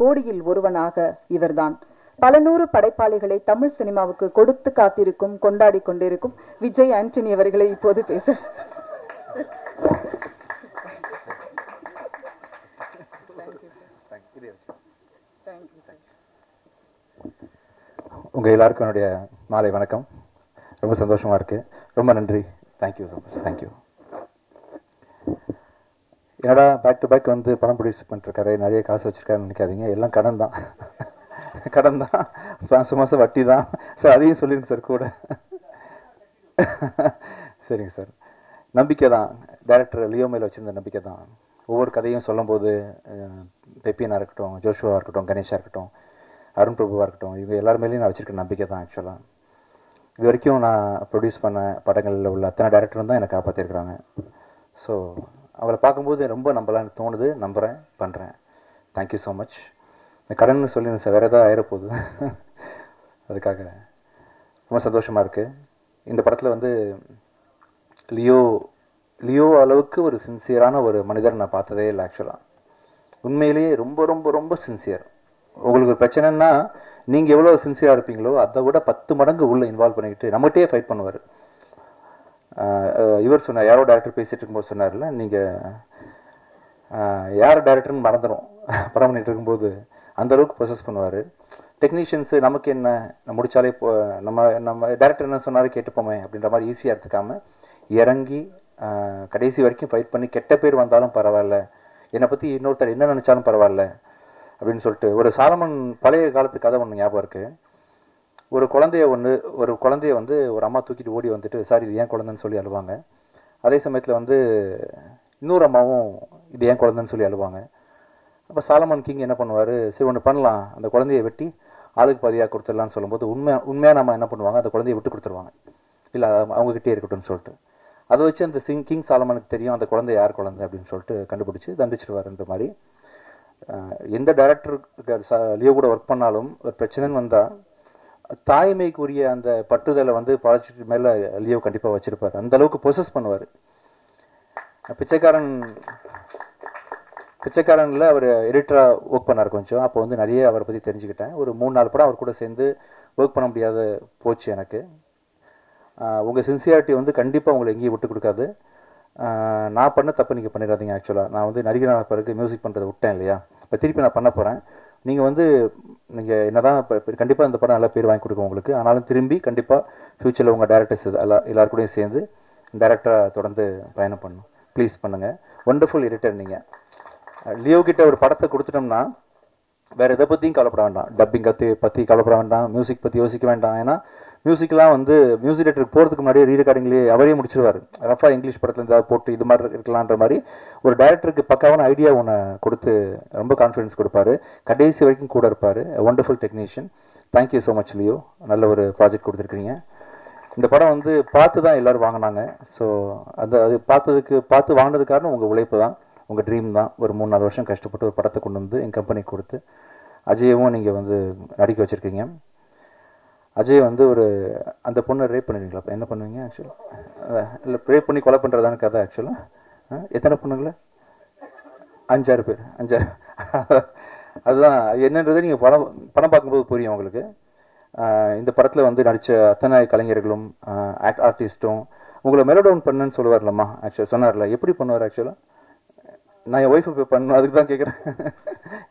கோடியில் ஒருவனாக இவர்தான். பல நூறு படைப்பாளிகளை தமிழ் சினிமாவுக்கு கொடுத்து காத்திருக்கும், கொண்டாடி கொண்டிருக்கும் விஜய் ஆண்டனி அவர்களை இப்போது பேச. உங்க எல்லாருக்கும் என்னுடைய மாலை வணக்கம். ரொம்ப சந்தோஷமா இருக்கு. ரொம்ப நன்றி. Thank you so much. தேங்க்யூ. என்னடா பேக் டு பேக் வந்து படம் ப்ரொடியூஸ் பண்ணிருக்காரு, நிறைய காசு வச்சிருக்காருன்னு நினைக்காதீங்க. எல்லாம் கடன் தான். கடன் தான், மாதம் மாதம் வட்டி தான் சார். அதையும் சொல்லிடுங்க சார் கூட. சரிங்க சார். நம்பிக்கை தான், டைரக்டர் லியோ மேல வச்சிருந்த நம்பிக்கை தான். ஒவ்வொரு கதையும் சொல்லும்போது பெப்பியனாக இருக்கட்டும், ஜோஷுவா இருக்கட்டும், கணேஷாக இருக்கட்டும், அருண் பிரபுவாக இருக்கட்டும், இவங்க எல்லாருமேலேயும் நான் வச்சிருக்க நம்பிக்கை தான். ஆக்சுவலாக இது வரைக்கும் நான் ப்ரொடியூஸ் பண்ண படங்களில் உள்ள அத்தனை டேரக்டரும் தான் எனக்கு காப்பாற்றிருக்கிறாங்க. ஸோ அவரை பார்க்கும்போது ரொம்ப நம்பலான்னு தோணுது. நம்புகிறேன், பண்ணுறேன். Thank you so much. இந்த கடன் சொல்லி சார் வேறு ஏதாவது ஆயிரப்போகுது. அதுக்காக ரொம்ப சந்தோஷமாக இருக்குது. இந்த படத்தில் வந்து லியோ அளவுக்கு ஒரு சின்சியரான ஒரு மனிதர் நான் பார்த்ததே இல்லை. ஆக்சுவலாக உண்மையிலேயே ரொம்ப ரொம்ப ரொம்ப சின்சியர். உங்களுக்கு ஒரு பிரச்சனைன்னா நீங்கள் எவ்வளோ சின்சியராக இருப்பீங்களோ அதை விட 10 மடங்கு உள்ளே இன்வால்வ் பண்ணிக்கிட்டு நம்மகிட்டே ஃபைட் பண்ணுவார். இவர் சொன்னார், யாரோ டேரக்டர் பேசிகிட்டு இருக்கும்போது சொன்னார்ல, நீங்கள் யார் டேரக்டர்னு மறந்துடும் படம் பண்ணிகிட்டு இருக்கும்போது. அந்தளவுக்கு ப்ரொசஸ் பண்ணுவார். டெக்னீஷியன்ஸு நமக்கு என்ன, முடித்தாலே நம்ம டேரக்டர் என்ன சொன்னாலும் கேட்டுப்போமே அப்படின்ற மாதிரி ஈஸியாக எடுத்துக்காமல் இறங்கி கடைசி வரைக்கும் ஃபைட் பண்ணி, கெட்ட பேர் வந்தாலும் பரவாயில்ல, என்னை பற்றி இன்னொருத்தர் என்ன நினச்சாலும் பரவாயில்ல அப்படின்னு சொல்லிட்டு. ஒரு சாலமன் பழைய காலத்து கதை ஒன்று ஞாபகம் இருக்குது. ஒரு குழந்தைய வந்து ஒரு அம்மா தூக்கிட்டு ஓடி வந்துட்டு, சார் இது ஏன் குழந்தைன்னு சொல்லி அழுவாங்க. அதே சமயத்தில் வந்து இன்னொரு அம்மாவும் இது ஏன் குழந்தைன்னு சொல்லி அழுவாங்க. அப்போ சாலமன் கிங் என்ன பண்ணுவார், சரி ஒன்று பண்ணலாம், அந்த குழந்தைய வெட்டி ஆளுக்கு பாதியாக கொடுத்துடலான்னு சொல்லும்போது உண்மையாக நம்ம என்ன பண்ணுவாங்க, அந்த குழந்தைய விட்டு கொடுத்துருவாங்க. இல்லை அவங்ககிட்டே இருக்கட்டும்னு சொல்லிட்டு. அதை வச்சு அந்த கிங் சாலமனுக்கு தெரியும் அந்த குழந்தை யார் குழந்தை அப்படின்னு சொல்லிட்டு கண்டுபிடிச்சி தண்டிச்சிடுவாருன்ற மாதிரி. எந்த டைரக்டர் லியோ கூட ஒர்க் பண்ணாலும் ஒரு பிரச்சனைன்னு வந்தால் தாய்மைக்குரிய அந்த பட்டுதலை வந்து ப்ராஜெக்ட் மேலே லியோ கண்டிப்பாக வச்சுருப்பார். அந்தளவுக்கு ப்ரொசஸ் பண்ணுவார். பிச்சைக்காரனில் அவர் எடிட்டராக ஒர்க் பண்ணார் கொஞ்சம். அப்போ வந்து நிறைய அவரை பற்றி தெரிஞ்சுக்கிட்டேன். ஒரு 3-4 படம் அவர் கூட சேர்ந்து ஒர்க் பண்ண முடியாத போச்சு எனக்கு. உங்கள் சின்சியாரிட்டி வந்து கண்டிப்பாக உங்களை எங்கேயும் விட்டு கொடுக்காது. நான் பண்ண தப்பு நீங்கள் பண்ணிடாதீங்க. ஆக்சுவலாக நான் வந்து நடிகரான பிறகு மியூசிக் பண்ணுறதை விட்டேன் இல்லையா, இப்போ திருப்பி நான் பண்ண போகிறேன். நீங்கள் என்ன தான் இப்போ கண்டிப்பாக இந்த படம் நல்லா பேர் வாங்கி கொடுக்கும் உங்களுக்கு. ஆனாலும் திரும்பி கண்டிப்பாக ஃப்யூச்சரில் உங்கள் டேரக்டர்ஸ் எல்லாருக்கூடையும் சேர்ந்து டேரக்டராக தொடர்ந்து பயணம் பண்ணணும். ப்ளீஸ் பண்ணுங்கள். ஒண்டர்ஃபுல் எடிட்டர் நீங்கள். லியோ கிட்ட ஒரு படத்தை கொடுத்துட்டோம்னா வேறு எதை பற்றியும் கவலைப்பட வேண்டாம். டப்பிங் பற்றி கவலைப்பட வேண்டாம், மியூசிக் பற்றி யோசிக்க வேண்டாம். ஏன்னா மியூசிக்லாம் வந்து மியூசிக் டேரக்டருக்கு போகிறதுக்கு முன்னாடியே ரீரெக்கார்டிங்லேயே அவரே முடிச்சிருவார். ரஃபா இங்கிலீஷ் படத்தில் இருந்தால் போட்டு இது மாதிரி இருக்கலான்ற மாதிரி ஒரு டைரக்டருக்கு பக்காவான ஐடியா ஒன்று கொடுத்து ரொம்ப கான்ஃபிடன்ஸ் கொடுப்பாரு. கடைசி வரைக்கும் கூட இருப்பார். Wonderful technician. Thank you so much Leo. நல்ல ஒரு ப்ராஜெக்ட் கொடுத்துருக்கீங்க. இந்த படம் வந்து பார்த்து தான் எல்லோரும் வாங்கினாங்க. ஸோ அது பார்த்து வாங்கினது காரணம் உங்கள் உழைப்பு தான், உங்கள் ட்ரீம் தான். ஒரு 3-4 வருஷம் கஷ்டப்பட்டு ஒரு படத்தை கொண்டு வந்து என் கம்பெனிக்கு கொடுத்து அஜயவும் நீங்கள் வந்து நடிக்க வச்சுருக்கீங்க. அஜய் வந்து அந்த பொண்ணை ரேப் பண்ணிடுவீங்களா? அப்போ என்ன பண்ணுவீங்க ஆக்சுவலாக? இல்லை ரேப் பண்ணி கொலை பண்ணுறதான கதை ஆக்சுவலாக. எத்தனை பொண்ணுங்கள? 5-6 பேர். 5-6. அதுதான் என்னன்றது நீங்கள் படம் பார்க்கும்போது புரியும் உங்களுக்கு. இந்த படத்தில் வந்து நடித்த அத்தனை கலைஞர்களும் ஆர்டிஸ்ட்டும் உங்களை மெலோடவுன் பண்ணுன்னு சொல்லுவார்லம்மா. ஆக்சுவலாக சொன்னார்ல, எப்படி பண்ணுவார் ஆக்சுவலாக? நான் என் ஒய்ஃபை பண்ணணும், அதுக்கு தான் கேட்குறேன்.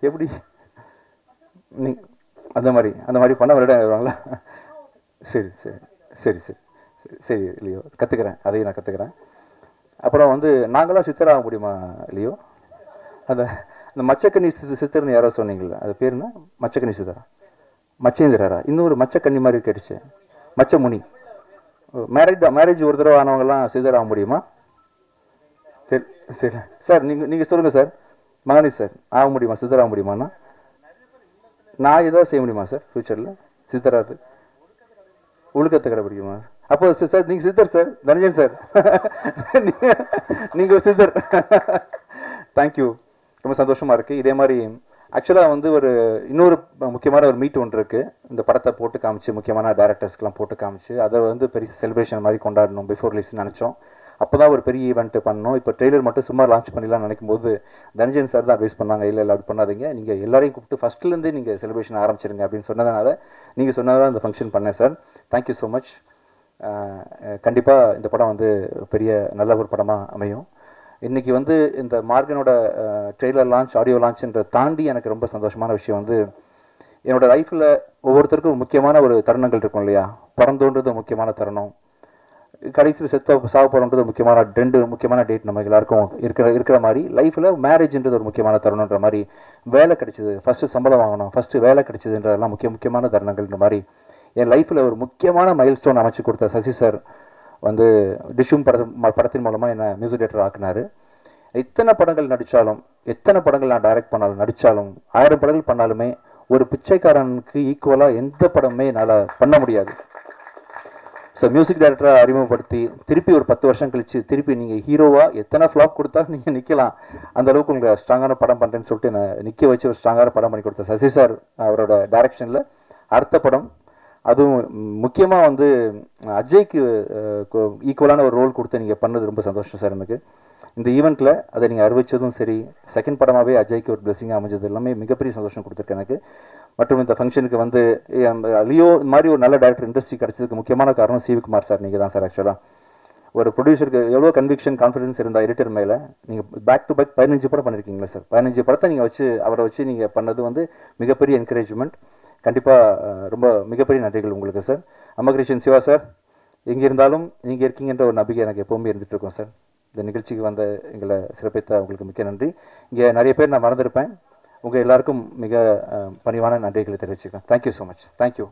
எப்படி அந்த மாதிரி பண்ண வருவாங்களா? சரி சரி சரி சரி சரி லியோ, கற்றுக்கிறேன். அதையும் நான் கற்றுக்கிறேன். அப்புறம் வந்து நாங்களாம் சித்தராக முடியுமா லியோ? அந்த மச்சக்கண்ணி சித்தர்னு யாரோ சொன்னீங்களா, அது பேர் என்ன? மச்சக்கண்ணி சித்தரா, மச்சேந்திரரா? இன்னொரு மச்சக்கண்ணி மாதிரி கேட்டுச்சு, மச்சமுனி. மேரேஜ் ஒரு தடவை ஆனவங்கலாம் சித்தராக முடியுமா? சரி சரி சார், நீங்கள் சொல்லுங்கள் சார். மகனி சார் ஆக முடியுமா, சித்தராக முடியுமாண்ணா? நான் ஏதாவது செய்ய முடியுமா சார் ஃப்யூச்சரில் சித்தராது? ஒழுக்கத்தை கடைபிடிக்குமா? அப்போ சார் நீங்கள் சித்தர் சார், தனஞ்சன் சார். நீங்கள் ஒரு சித்தர். தேங்க்யூ. ரொம்ப சந்தோஷமாக இருக்குது. இதே மாதிரி ஆக்சுவலாக வந்து இன்னொரு முக்கியமான ஒரு மீட் ஒன்று இருக்குது. இந்த படத்தை போட்டு காமிச்சு முக்கியமான டேரக்டர்ஸ்க்கெலாம் போட்டு காமிச்சு அதை வந்து பெரிய செலிப்ரேஷன் மாதிரி கொண்டாடணும் பிஃபோர் ரிலீஸ்னு நினச்சோம். அப்போ தான் ஒரு பெரிய ஈவெண்ட் பண்ணணும். இப்போ ட்ரெய்லர் மட்டும் சும்மா லான்ச் பண்ணிடலாம்னு நினைக்கும் போது தனஞ்சயன் சார் தான் அட்வைஸ் பண்ணாங்க, இல்லை அப்படி பண்ணாதீங்க, நீங்கள் எல்லாரையும் கூப்பிட்டு ஃபஸ்ட்லேருந்து நீங்கள் செலிப்ரேஷன் ஆரம்பிச்சிருங்க அப்படின்னு சொன்னதுனால நீங்கள் சொன்னதான் இந்த ஃபங்க்ஷன் பண்ணேன் சார். Thank you so much. கண்டிப்பாக இந்த படம் வந்து பெரிய நல்ல ஒரு படமாக அமையும். இன்றைக்கி வந்து இந்த மார்கனோட ட்ரெய்லர் லான்ச், ஆடியோ லான்ச்ன்ற தாண்டி எனக்கு ரொம்ப சந்தோஷமான விஷயம் வந்து என்னோடய லைஃப்பில் ஒவ்வொருத்தருக்கும் முக்கியமான ஒரு தருணங்கள் இருக்கும் இல்லையா. பிறந்தோன்றது முக்கியமான தருணம், கடைசியில் சாக போகிறோன்றது முக்கியமான 2 முக்கியமான டேட் நம்ம எல்லாருக்கும் இருக்கிற மாதிரி லைஃப்பில் மேரேஜ்ன்றது ஒரு முக்கியமான தருணன்ற மாதிரி, வேலை கிடைச்சிது, ஃபஸ்ட்டு சம்பளம் வாங்கணும், ஃபஸ்ட்டு வேலை கிடைச்சிதுன்றதெல்லாம் முக்கியமான தருணங்கள்ன்ற மாதிரி என் லைஃப்பில் ஒரு முக்கியமான மைல்ஸ்டோன் அமைச்சு கொடுத்த சசி சார் வந்து டிஷ்யூம் படத்தின் மூலமாக என்னை மியூசிக் டைரக்டர் ஆக்குனார். எத்தனை படங்கள் நடித்தாலும், எத்தனை படங்கள் நான் டைரக்ட் பண்ணாலும் நடித்தாலும், 1000 படங்கள் பண்ணாலுமே ஒரு பிச்சைக்காரனுக்கு ஈக்குவலாக எந்த படமே என்னால் பண்ண முடியாது. ஸோ மியூசிக் டைரக்டராக அறிமுகப்படுத்தி திருப்பி ஒரு 10 வருஷம் கழிச்சு திருப்பி நீங்கள் ஹீரோவாக எத்தனை ஃப்ளாப் கொடுத்தாலும் நீங்கள் நிற்கலாம், அந்த அளவுக்கு உங்களை ஸ்ட்ராங்கான படம் பண்ணுறேன்னு சொல்லிட்டு என்னை நிற்க வச்சு ஒரு ஸ்ட்ராங்கான படம் பண்ணி கொடுத்த சசி சார் அவரோட டைரக்ஷனில் அடுத்த படம், அதுவும் முக்கியமாக வந்து அஜய்க்கு ஈக்குவலான ஒரு ரோல் கொடுத்து நீங்கள் பண்ணது ரொம்ப சந்தோஷம் சார் எனக்கு. இந்த ஈவெண்ட்டில் அதை நீங்கள் அறிவிச்சதும் சரி, செகண்ட் படமாகவே அஜய்க்கு ஒரு பிளெஸிங்காக அமைஞ்சது எல்லாமே மிகப்பெரிய சந்தோஷம் கொடுத்துருக்கு எனக்கு. மற்றும் இந்த ஃபங்க்ஷனுக்கு வந்து லியோ இந்த மாதிரி ஒரு நல்ல டைரக்டர் இண்டஸ்ட்ரி கிடச்சதுக்கு முக்கியமான காரணம் சிவி குமார் சார் நீங்கள் தான் சார். ஆக்சுவலாக ஒரு ப்ரொடியூசருக்கு எவ்வளோ கன்விக்ஷன் கான்ஃபிடன்ஸ் இருந்தால் எடிட்டர் மேலே, நீங்கள் பேக் டு பேக் 15 படம் பண்ணியிருக்கீங்களா சார். 15 படத்தை நீங்கள் வச்சு அவரை வச்சு நீங்கள் பண்ணது வந்து மிகப்பெரிய என்கரேஜ்மெண்ட். கண்டிப்பாக ரொம்ப மிகப்பெரிய நன்றிகள் உங்களுக்கு சார். அம்மகிருஷ்ணன் சிவா சார், எங்கே இருந்தாலும் நீங்கள் இருக்கீங்கன்ற ஒரு நம்பிக்கை எனக்கு எப்போவுமே இருந்துகிட்டு இருக்கோம் சார். இந்த நிகழ்ச்சிக்கு வந்த எங்களை சிறப்பித்த உங்களுக்கு மிக்க நன்றி. இங்கே நிறைய பேர் நான் மறந்துருப்பேன், உங்கள் எல்லாருக்கும் மிக பணிவான நன்றிகளை தெரிவிச்சுக்கிறேன். Thank you so much. தேங்க்யூ.